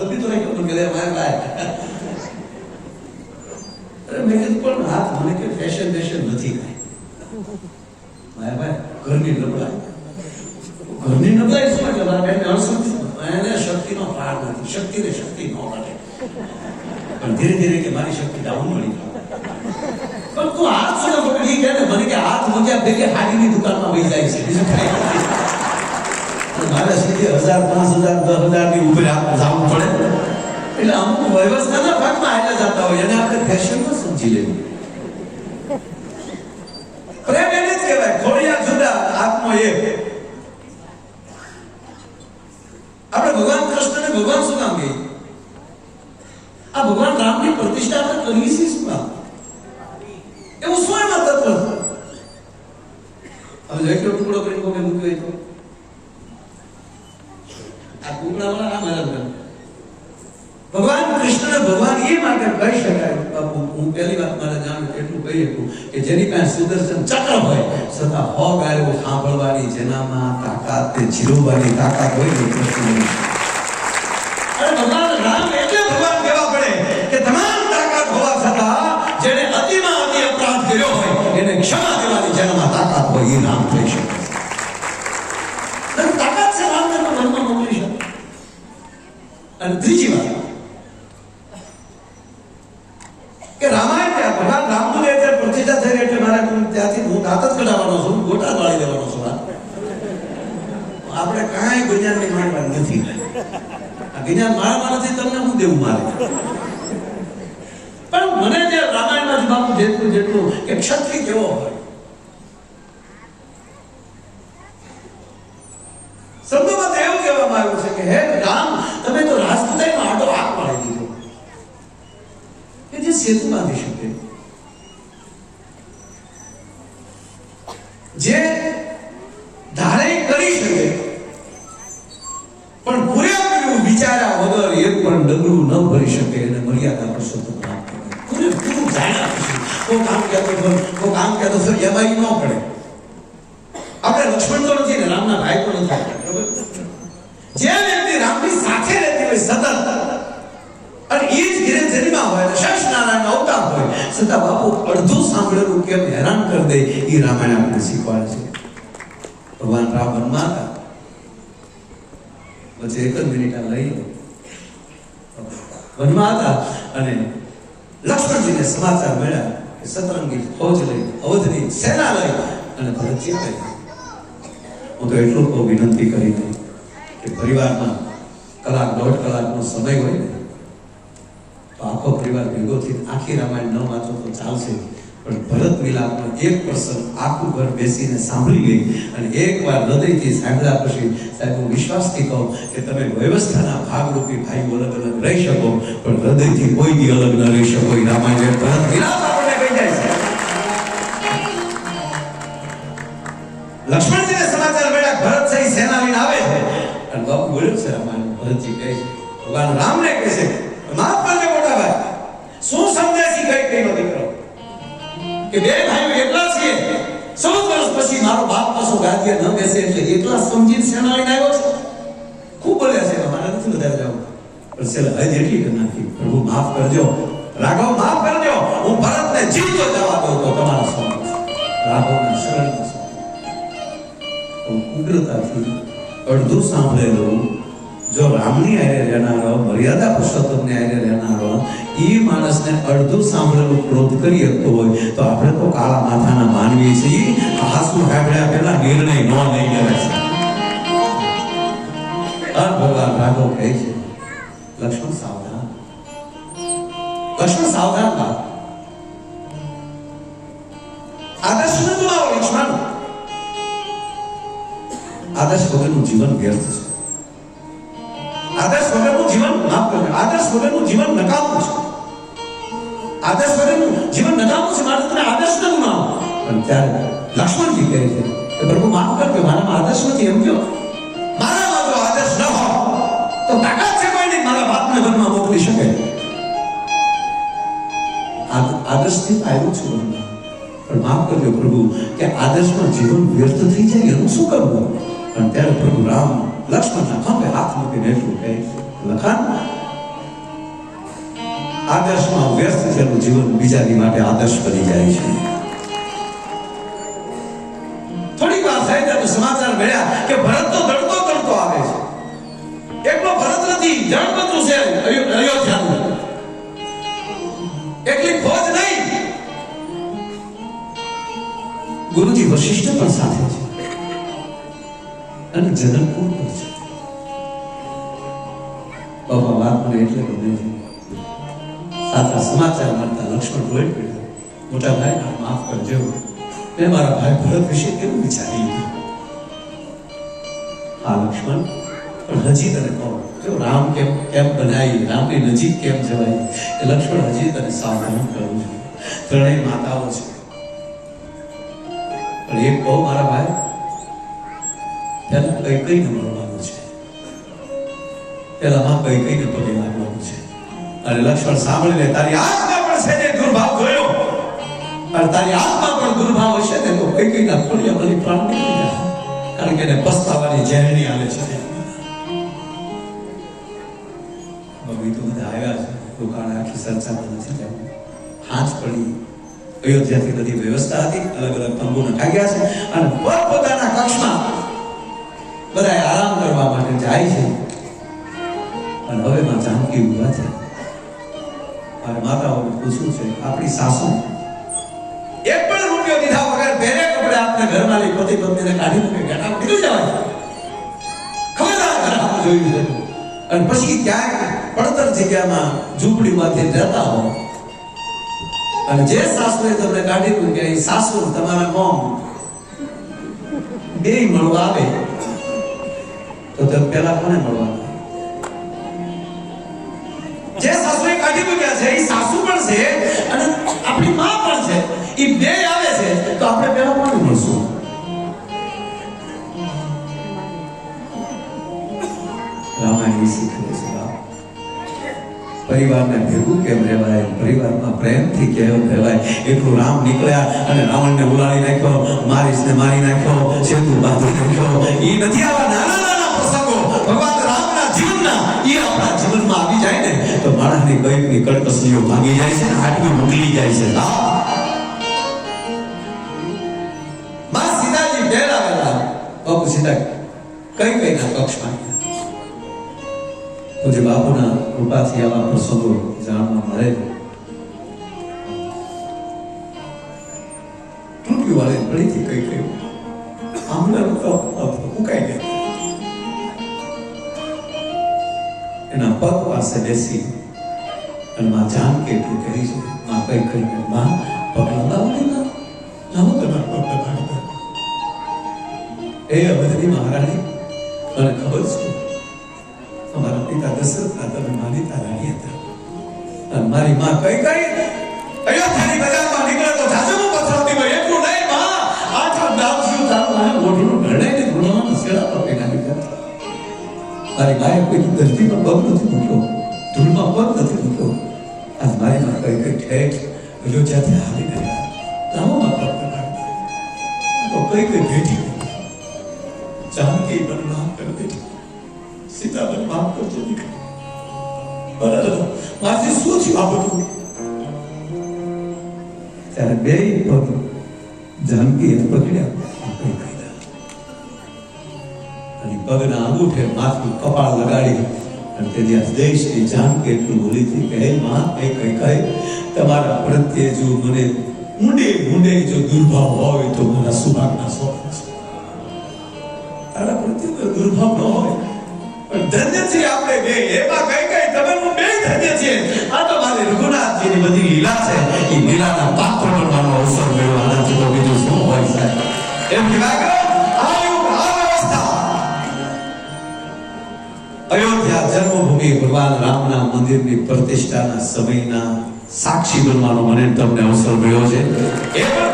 कभी तो नहीं कभी कहते हमारे भाई अरे मैं कहता पण हाथ મને કે ફેશન નથી કાઈ મારા ભાઈ ઘરની નબળાઈ શું એટલે મારા બેન અણસમજ એને શક્તિનો પાર નથી શક્તિને શક્તિ ન મળે પણ ધીરે ધીરે કે મારી શક્તિ ડાઉન મળી પણ તું હાથ શું પકડી ગયા ને મને કે હાથ મૂક્યા ભેગે હાડીની દુકાનમાં વહી જાય છે બીજું કાંઈ નથી મારે સીધી 1000 5000 10000 ની ઉપર જવું પડે એટલે અમુક વ્યવસ્થાના ભાગમાં આયલા જતા હોય અને આપણે ફેશનમાં સમજી લેવું પ્રેમ એને જ કહેવાય ખોડિયા જુદા આત્મો એક આપણે ભગવાન કૃષ્ણને ભગવાન શું કામ કહીએ આ ભગવાન રામની પ્રતિષ્ઠા આપણે કરીએ છીએ શું કામ એવું શું એમાં તત્વ હવે એકલો ટુકડો કરીને કોઈ મૂક્યો તો આ ટુકડાવાળા આ મારા ભગવાન કૃષ્ણને ભગવાન એ માટે કહી શકાય બાપુ હું પહેલી વાત મારા જાણ એટલું કહી શકું કે જેની પાસે સુદર્શન ચક્ર હોય છતાં હો ગાયો સાંભળવાની જેનામાં તાકાત તે જીરવાની તાકાત હોય ને કૃષ્ણ અરે ભગવાન રામ એટલે ભગવાન કહેવા પડે કે તમામ તાકાત હોવા છતાં જેને અતિમાં અતિ અપરાધ કર્યો હોય એને ક્ષમા દેવાની જેનામાં તાકાત હોય એ રામ થઈ શકે તાકાત છે રામ તમને મનમાં મોકલી શકે અને ત્રીજી વાત કે રામાયણ કે ભગવાન રામનું એટલે પ્રતિષ્ઠા થઈ એટલે મારા ત્યાંથી હું દાંત જ કઢાવવાનો છું ગોટા વાળી દેવાનો છું આપણે કાંઈ જ્ઞાનની માણવા નથી આ જ્ઞાન મારવા નથી તમને હું દેવું મારે પણ મને જે રામાયણમાંથી બાપુ જેટલું કે ક્ષત્રિય કેવો હોય શબ્દોમાં એવું કહેવામાં આવ્યું છે કે હે રામ તમે તો રાજપૂતાઈમાં આડો હાથ પાડી દીધો કે જે સેતુ બાંધી શકે જે ધારે કરી શકે પણ પૂરેપૂરું વિચાર્યા વગર એક પણ ડગલું ન ભરી શકે એને મર્યાદા પુરુષોત્તમ રામ કહેવાય પૂરેપૂરું જાણ્યા પછી કોઈ કામ કહેતો ફરી એમાં ન પડે આપણે લક્ષ્મણ તો નથી ને રામના ભાઈ તો નથી જે વ્યક્તિ રામની સાથે રહેતી હોય સતત અને એ જ ઘેરે જન્મા હોય શેષ નારાયણ અવતાર હોય છતાં બાપુ અડધું સાંભળેલું કેમ હેરાન કરી દે એ રામાયણ આપણે શીખવાડે છે ભગવાન રામ વનમાં હતા પછી એક જ મિનિટ આ લઈ વનમાં હતા અને લક્ષ્મણજીને સમાચાર મળ્યા કે સતરંગી ફૌજ લઈ અવધની સેના લઈ અને ભરતજી આવ્યા હું તો એટલું કહું વિનંતી કરી દઈ કે પરિવારમાં કલાક દોઢ કલાકનો સમય હોય ને તો આખો પરિવાર ભેગો થી આખી રામાયણ ન વાંચો તો ચાલશે પણ ભરત મિલાપનો એક પ્રસંગ આખું ઘર બેસીને સાંભળી ગઈ અને એકવાર હૃદયથી સાંભળ્યા પછી સાહેબ હું વિશ્વાસથી કહું કે તમે વ્યવસ્થાના ભાગરૂપી ભાઈઓ અલગ અલગ રહી શકો પણ હૃદયથી કોઈ બી અલગ ન રહી શકો એ રામાયણ ભરત મિલાપ આપણને કહી જાય છે લક્ષ્મણજીને સમાચાર મળ્યા ભરત સહી સેના લઈને આવે છે અને બાપુ બોલ્યો છે રામાયણ ભરતજી કહે છે ભગવાન રામને કહે છે માફ કરજો મોટા ભાઈ શું સમજાય છે કઈ નથી કરો કે બે ભાઈઓ એકલા છીએ 14 વર્ષ પછી મારો બાપ પાછો ગાદીએ ન બેસે એટલે એકલા સમજીને સેના લઈને આવ્યો છે ખૂબ બોલ્યા છે મારે નથી વધારે જાવ પણ છેલ્લે હજ એટલી કરી નાખી પ્રભુ માફ કરજો રાઘવ માફ કરજો હું ભરતને જીવતો જવા દઉં તો તમારા સ્વામી રાઘવના શરણમાં ઉગ્રતાથી અડધું સાંભળેલું જો રામની આરે રહેનારો મર્યાદા પુરુષોત્તમની આરે રહેનારો એ માણસને અડધું સાંભળેલું ક્રોધ કરી શકતો હોય તો આપણે તો કાળા માથાના માનવી છીએ હાસુ કાઢ્યા પહેલા નિર્ણય ન લઈ લેવાય છે ભગવાન રાઘવ કહે છે લક્ષ્મણ સાવધાન બા આદર્શ ન બનાવો લક્ષ્મણ આદર્શ વગરનું જીવન વ્યર્થ છે આદર્શ વગરનું જીવન માફ કરજો આદર્શ વગરનું જીવન નકામું છે આદર્શ વગરનું જીવન નકામું છે મારે તમે આદર્શ ન બનાવો પણ ત્યારે લક્ષ્મણજી કહે છે કે પ્રભુ માફ કરજો મારામાં આદર્શ નથી એમ કહો મારામાં જો આદર્શ ન હોય તો તાકાત છે કોઈ નહીં મારા બાપને વનમાં મોકલી શકે આદર્શથી આવ્યું છું પણ માફ કરજો પ્રભુ કે આદર્શમાં જીવન વ્યર્થ થઈ જાય એનું શું કરવું પણ ત્યારે પ્રભુ રામ લક્ષ્મણના ખંભે હાથ મૂકીને એટલું કહે લખન આદર્શમાં વ્યસ્ત થયેલું જીવન બીજાની માટે આદર્શ બની જાય છે. થોડી વાર થાય ત્યારે સમાચાર મળ્યા કે ભરત તો દડતો દડતો આવે છે. એકલો ભરત નથી, જણબંધુ છે અયોધ્યાનું. એટલી ફોજ નહીં, ગુરુજી વશિષ્ઠ પણ સાથે છે અને જનકપુર પર છે. બાબા વાત મને એટલે ગમે છે. સાચા સમાચાર મળતા લક્ષ્મણ રોઈ પડ્યો. મોટા ભાઈ માફ કરજો, મેં મારા ભાઈ ભરત વિશે કેવું વિચારી લીધું. હા લક્ષ્મણ, પણ હજી તને કહો જો રામ કેમ બનાવી, રામની નજીક કેમ જવાય, એ લક્ષ્મણ હજી તને સાવધાન કરું છું. ત્રણેય માતાઓ છે, પણ એક કહો મારા ભાઈ, પેલા કઈ મળવાનું છે, પેલા માં કઈ પગે લાગવાનું છે. અને લક્ષ્મણ સાંભળીને તારી આંખમાં પણ છે ને દુર્ભાવ જોયો, અને તારી આંખમાં પણ દુર્ભાવ હશે ને તો કઈ ના ખોડિયા બની પ્રાણ નીકળી જાય, કારણ કે એને પસ્તાવાની ઝેરણી આવે છે. બબી તો બધા આવ્યા છે, દુકાને આખી ચર્ચા નથી જવું. હાથ પડી, અયોધ્યાથી બધી વ્યવસ્થા હતી, અલગ અલગ તંબુ નખાગ્યા છે અને પોતપોતાના કક્ષમાં બધા આરામ કરવા માટે જાય છે. અને હવે માં જાનકી ઉભા છે. મારે માતાઓને પૂછવું છે, આપણી સાસુ એક પણ રૂપિયો દીધા વગર પહેરે કપડે આપને ઘરમાલી પતિ પત્નીને કાઢી મૂકે, ઘાટા નીકળી જવાય. ખબરદાર ઘર આવું જોયું છે. અને પછી ક્યાંક પડતર જગ્યામાં ઝૂંપડીમાંથી રહેતા હો અને જે સાસુએ તમને કાઢી મૂકે એ સાસુ તમારા મોમ બે મળવા આવે તો તમે પેલા કોને મળવાના? જે સાસુએ કાઢી મૂક્યા છે એ સાસુ પણ છે અને આપણી માં પણ છે, એ બે આવે છે તો આપણે પેલા કોને મળશું? રામાયણ શીખવે છે પરિવારને ભેગું કેમ રહેવાય, પરિવારમાં પ્રેમથી કેમ રહેવાય. એટલું રામ નીકળ્યા અને રાવણને ઉલાળી નાખ્યો, મારીશને મારી નાખ્યો, સેતુ બાંધી નાખ્યો. એ નથી આવા નાના નાના પ્રસંગો ભગવાન રામના જીવનના એ આપણા જીવનમાં આવી જાય ને તો માણસની કઈકની કડકસલીઓ ભાગી જાય છે, આટલી મોકલી જાય છે. માં સીતાજી પહેરાવેલા બાપુ સીતા કઈ ના કક્ષમાં તો જે બાપુના કૃપાથી આવા પ્રસંગો જાણવા મળે. તૂટ્યું વાળે ફરીથી કઈ કહ્યું આમલા મુકાઈ ગયા. એના પગ પાસે બેસી અને માં જાનકી એટલું કહી છે, માં કઈ કરીને માં પગ લંબાવડી ના લાવો તમારા પગ લંબાવી. એ અવધની મહારાણી મને ખબર છે અમારા પિતા દશરથના તમે માનીતા રાણી હતા અને મારી માં કઈ અયોધ્યાની બજારમાં નીકળે તો જાજુ પથરાવતી હોય. એટલું નહીં માં આઠા ગામથી તારું મોઢું ઘરડાઈને ધૂળમાં સેડા પર નાખી દીધા. મારી માએ કોઈ ધરતીમાં પગ નથી મૂક્યો, ધૂળમાં પગ નથી મૂક્યો. આજ મારી માં કઈ ઠેઠ અયોધ્યાથી હાલી ગયા લાવોમાં પગ નાખી તો કઈ ભેટી જાનકી પણ માફ કરી દીધી. સીતાબેન માફ કરજો દીકરી, બરાબર માથી શું થયું આ બધું? ત્યારે બે પગ જાનકી પકડ્યા અને પગના અંગૂઠે માથું કપાળ લગાડી અને તેથી આ દેશની જાનકી એટલું બોલી હતી કે હે માં કઈ તમારા પ્રત્યે જો મને ઊંડે જો દુર્ભાવ હોય તો મારા સુભાગના સ્વપ્ન છે. તારા પ્રત્યે દુર્ભાવ ન હોય પણ ધન્ય છે આપણે બે. એમાં કઈ તમે હું બે ધન્ય છીએ. આ તો મારી રઘુનાથજીની બધી લીલા છે, એ લીલાના પાત્ર બનવાનો અવસર મળ્યો. આનાથી તો બીજું શું હોય સાહેબ? એમ કહેવાય આ વ્યવસ્થા અયોધ્યા જન્મભૂમિ ભગવાન રામના મંદિરની પ્રતિષ્ઠાના સમયના સાક્ષી બનવાનો મને તમને અવસર મળ્યો છે. એ પણ